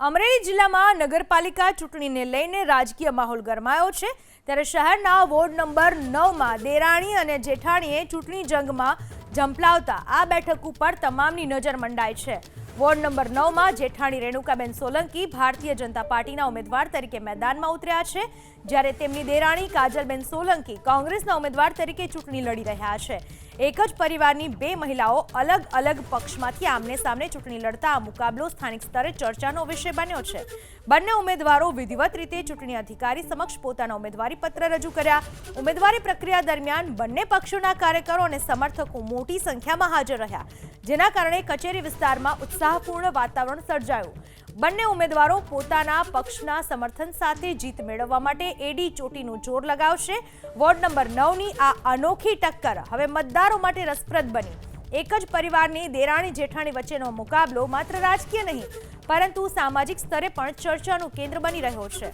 અમરેલી જિલ્લામાં નગરપાલિકા ચૂંટણીને લઈને રાજકીય માહોલ ગરમાયો છે। ત્યારે શહેરના વોર્ડ નંબર 9માં દેરાણી અને જેઠાણીએ ચૂંટણી જંગમાં ઝંપલાવતા આ બેઠક ઉપર તમામની નજર મંડાઈ છે। વોર્ડ નંબર 9માં જેઠાણી રેણુકાબેન સોલંકી ભારતીય જનતા પાર્ટીના ઉમેદવાર તરીકે મેદાનમાં ઉતર્યા છે, જ્યારે તેમની દેરાણી કાજલબેન સોલંકી કોંગ્રેસના ઉમેદવાર તરીકે ચૂંટણી લડી રહ્યા છે। એક જ પરિવારની બે મહિલાઓ અલગ અલગ પક્ષમાંથી આમને સામને ચૂંટણી લડતા આ મુકાબલો સ્થાનિક સ્તરે ચર્ચાનો વિષય બન્યો છે। બંને ઉમેદવારો વિધિવત રીતે ચૂંટણી અધિકારી સમક્ષ પોતાના ઉમેદવારી પત્ર રજૂ કર્યા। ઉમેદવારી પ્રક્રિયા દરમિયાન બંને પક્ષોના કાર્યકરો અને સમર્થકો મોટી સંખ્યામાં હાજર રહ્યા, જેના કારણે કચેરી વિસ્તારમાં ઉત્સાહપૂર્ણ વાતાવરણ સર્જાયું। બંને ઉમેદવારો પોતાના પક્ષના સમર્થન સાથે જીત મેળવવા માટે એડી ચોટીનું જોર લગાવશે। વોર્ડ નંબર 9ની આ અનોખી ટક્કર હવે મતદારો માટે રસપ્રદ બની। એક જ પરિવારની દેરાણી જેઠાણી વચ્ચેનો મુકાબલો માત્ર રાજકીય નહીં, પરંતુ સામાજિક સ્તરે પણ ચર્ચાનું કેન્દ્ર બની રહ્યો છે।